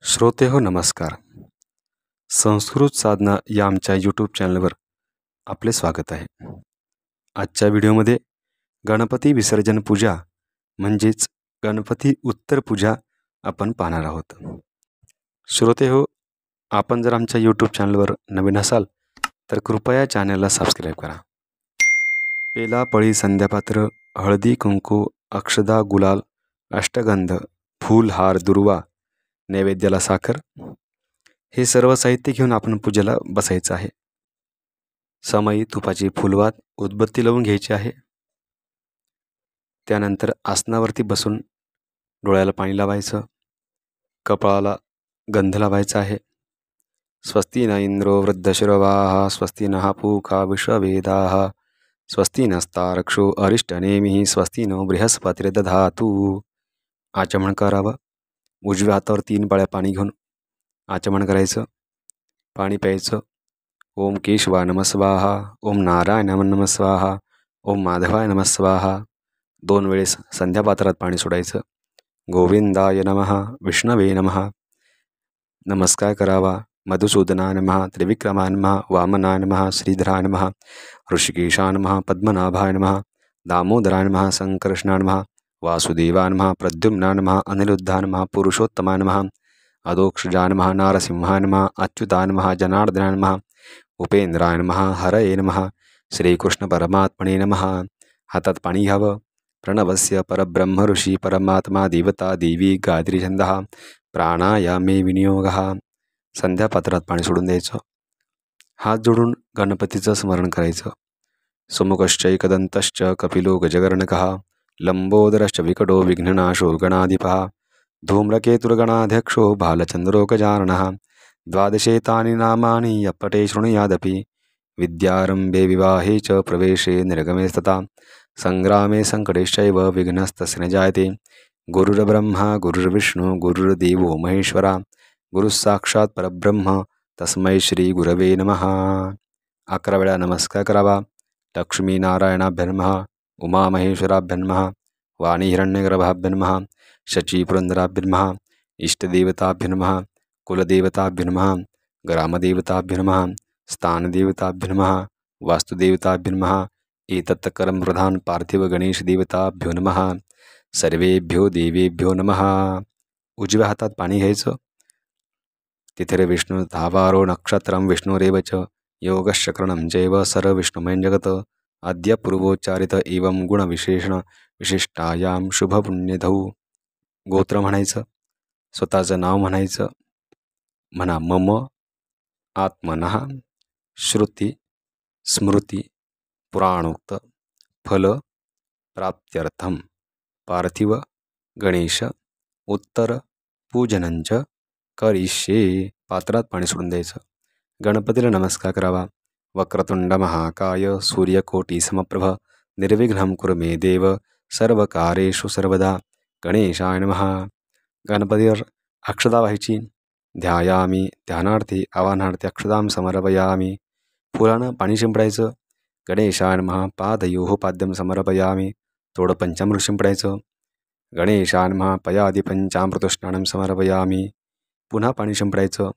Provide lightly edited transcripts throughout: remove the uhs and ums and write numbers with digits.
श्रोते हो नमस्कार. संस्कृत साधना या आमच्या यूट्यूब चॅनलवर आपले स्वागत आहे. आजच्या व्हिडिओमध्ये गणपती विसर्जन पूजा म्हणजेच गणपती उत्तर पूजा आपण पाहणार आहोत. श्रोते हो, आपण जर आमच्या यूट्यूब चॅनलवर नवीन असाल तर कृपया चॅनलला सबस्क्राईब करा. पेला पळी संध्यापात्र हळदी कुंकू अक्षदा गुलाल अष्टगंध फूल हार दुर्वा नैवेद्याला साखर हे सर्व साहित्य घेऊन आपण पूजेला बसायचं आहे. समई तुपाची फुलवात उदबत्ती लावून घ्यायची आहे. त्यानंतर आसनावरती बसून डोळ्याला पाणी लावायचं, कपाळाला गंध लावायचा आहे. स्वस्ति न इंद्रो वृद्धश्रवाः स्वस्ति नः पूषा विश्ववेदाः स्वस्ति नस्तार्क्ष्यो अरिष्टनेमिः स्वस्ति नो बृहस्पतिर्दधातु. आचमन करावं. उजव्या हातावर 3 पाळ्या पाणी घेऊन आचमन करायचं, पाणी प्यायचं. ओम केशवाय नमः स्वाहा, ओम नारायणाय नमः स्वाहा, ओम माधवाय नमः स्वाहा. 2 वेळेस संध्यापात्रात पाणी सोडायचं. गोविंदाय नमः, विष्णवे नमः नमस्कार करावा. मधुसूदनाय नमः, त्रिविक्रमाय नमः, वामनाय नमः, श्रीधराय नमः, ऋषिकेशाय नमः, पद्मनाभाय नमः, दामोदराय नमः, संकर्षणाय नमः, वासुदेवाय नमः, प्रद्युम्नाय नमः, अनिरुद्धाय नमः, पुरुषोत्तमाय नमः, अधोक्षजाय नमः, नारसिंहाय नमः, अच्युताय नमः, जनार्दनाय नमः, उपेंद्राय नमः, हरये नमः, श्रीकृष्ण परमात्मने नमः. हातात पाणी घ्यावं. प्रणवस्य परब्रह्म ऋषी परमात्मा देवता देवी गायत्री छंदः प्राणायामे विनियोगः. संध्यापात्रात पाणी सोडून द्यायचं. हात जोडून गणपतीचं स्मरण करायचं. सुमुखश्चैकदन्तश्च कपिलो गजगर्णकः लंबोदरश्च विकटो विघ्ननाशो गणाधिपः धूम्रकेतुर्गणाध्यक्षो बालचन्द्रो गजाननः. 12 तानि नामानि यपटे शृणुयादपि विद्यारम्भे विवाहे च प्रवेशे निर्गमे तथा संग्रामे संकटेश्चैव विघ्नस्तस्य न जायते. गुरुर्ब्रह्मा गुरुर्विष्णु गुरुर्देवो महेश्वरा गुरुस्साक्षात् परब्रह्म तस्मै श्री गुरवे नमः. 11 वेळा नमस्कार करावा. लक्ष्मीनारायणाभ्य नमः, उमामहेश्वराभ्य नमः, वाणी हिरण्यगर्भाभ्य नमः, शचीपुरंदराभ्य नमः, इष्टदेवताभ्य नमः, कुलदेवताभ्य नमः, ग्रामदेवताभ्य नमः, स्थानदेवताभ्य नमः, वास्तुदेवताभ्य नमः. एतत् कर्मप्रधान पार्थिव गणेश देवताभ्यो नमः. सर्वेभ्यो देवेभ्यो नमः. उजव्या हातात पाणी घ्यायचं. तिथिर्विष्णु धावारो नक्षत्रं विष्णुरेव च योगश्चक्रणं चैव सर्वविष्णुमयं जगत्. अद्य पूर्वोच्चारित एवं गुणविशेषण विशिष्टायाम शुभपुण्यधौ. गोत्र म्हणायचं. स्वतःचं नाव म्हणायचं. म्हणा मम आत्मनः श्रुती स्मृती पुराणोक्त फल प्राप्त्यर्थम पार्थिव गणेश उत्तर पूजनंच करिष्ये. पात्रात पाणी सोडून द्यायचं. गणपतीला नमस्कार करावा. वक्रतुंड महाकाय सूर्यकोटी समप्रभ निर्विघ्नं कुरु मे देव सर्वकारेषु सर्वदा. गणेशाय नमः. गणपतीवर अक्षता व्हायची. ध्यायामी ध्यानार्थी आवाहनार्थी अक्षतां समर्पयामी. फुलानं पाणी शिंपडायचं. गणेशाय नमः. पादयोः पाद्यं समर्पयामी. थोडं पंचामृत शिंपडायचं. गणेशाय नमः. पयादि पंचामृतस्नानं समर्पयामी. पुन्हा पाणी शिंपडायचं.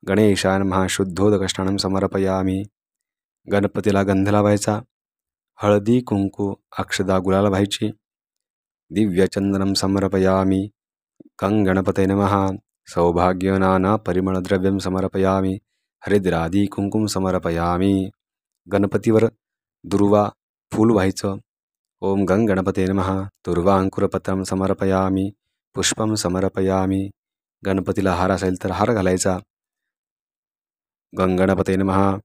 गणेशाय नमः. शुद्धोदकस्नानं समर्पयामी. गणपतीला गंध लावायचा. हळदी कुंकू अक्षदा गुलाल व्हायची. दिव्यचंदनं समर्पयामी. गणपतये नमः. सौभाग्य नाना परिमळद्रव्यं समर्पयामी. हरिद्रादी कुंकुम समर्पयामी. गणपतीवर दुर्वा फूल व्हायचं. ओम गणपतये नमः. दुर्वांकुरपत्रं समर्पयामी. पुष्पं समर्पयामी. गणपतीला हार असेल तर हार घालायचा. गणपतये नमः.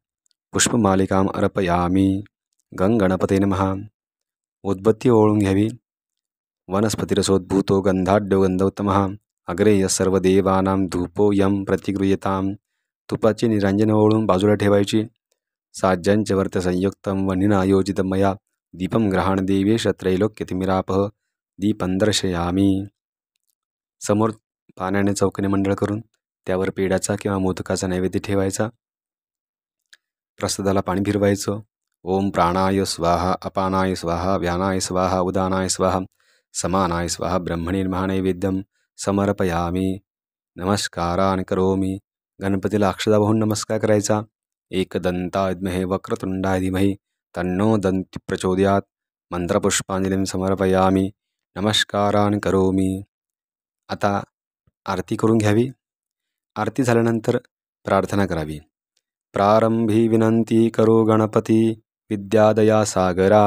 पुष्पमालिकां अर्पयामी. गणपतये नमः. उदबत्ती ओळून घ्यावी. वनस्पतिरसोद्भूतो गंधाढ्यो गंधोत्तमः अग्रेय सर्वदेवानां धूपोऽयं प्रतिगृह्यतां. तुपाची निरांजन ओळून बाजूला ठेवायची. साज्यांच संयुक्तं वह्निना योजितं मया दीपं ग्रहाण देवेश त्रैलोक्यतिमिरापः दीपं दर्शयामी. समोर पाण्याने चौकोनी मंडळ करून त्यावर पेड्याचा किंवा मोदकाचा नैवेद्य ठेवायचा. प्रसादाला पाणी फिरवायचं. ओम प्राणाय स्वाहा, अपानाय स्वाहा, व्यानाय स्वाहा, उदानाय स्वाहा, समानाय स्वाहा, ब्रह्मणे नमः. नैवेद्यं समर्पयामी. नमस्कारान् करोमि. गणपतीला अक्षदा वाहून नमस्कार करायचा. एकदंता विद्महे वक्रतुंडाय धीमहि तन्नो दन्ती प्रचोदयात. मंत्रपुष्पांजलीं समर्पयामि. नमस्कारान् करोमि. आता आरती करून घ्यावी. आरती झाल्यानंतर प्रार्थना करावी. प्रारंभी विनंती करो गणपती विद्यादया सागरा.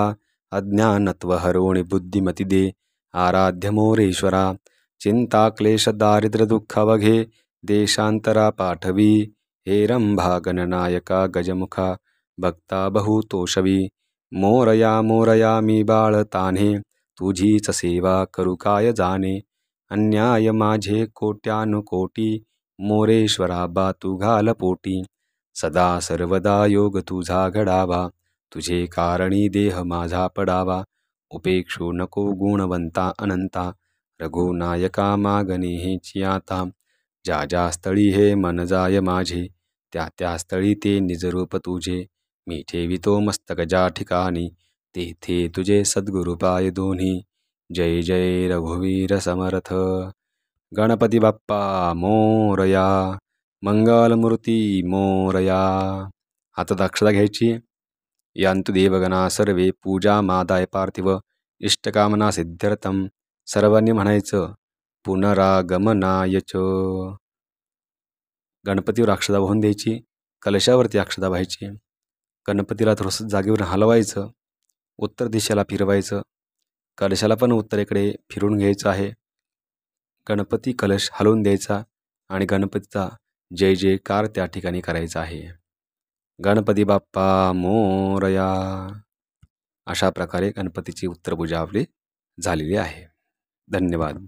अज्ञानत्वहरोणि बुद्धिमती दे आराध्य मोरेश्वरा. चिंता क्लेश दारिद्र्य दुःख वघे देशांतरा पाठवी. हेरंभा गणनायका गजमुखा भक्ता बहुतोषवी. मोरया मोरया मी बाळ तान्हे तुझीच सेवा करू काय जाणे. अन्याय माझे कोट्यानुकोटी मोरेश्वरा बा तू घाल पोटी. सदा सर्वदा योग तुझा घडावा तुझे कारणी देह माझा पडावा. उपेक्षू नको गुणवंता अनंता रघुनायका मागणे हेची आता. ज्या ज्या स्थळी हे मन जाय माझे त्या त्या स्थळी ते निजरूप तुझे. मी ठेवितो मस्तक ज्या ठिकाणी तेथे तुझे सद्गुरु पाय दोन्ही. जय जय रघुवीर समर्थ. गणपती बाप्पा मोरया. मंगलमूर्ती मोरया. हातात अक्षता घ्यायची. यान्तु देवगणा सर्वे पूजा मादाय पार्थिव. इष्टकामना सिद्ध्यर्थम सर्वांनी म्हणायचं पुनरागमनाय च. गणपतीवर अक्षता वाहून द्यायची. कलशावरती अक्षता व्हायची. गणपतीला थोडंसं जागेवर हलवायचं. उत्तर दिशेला फिरवायचं. कलशाला पण उत्तरेकडे फिरून घ्यायचं आहे. गणपती कलश हलवून द्यायचा आणि गणपतीचा जय जयकार त्या ठिकाणी करायचा आहे. गणपती बाप्पा मोरया. अशा प्रकारे गणपतीची उत्तरपूजा आपली झालेली आहे. धन्यवाद.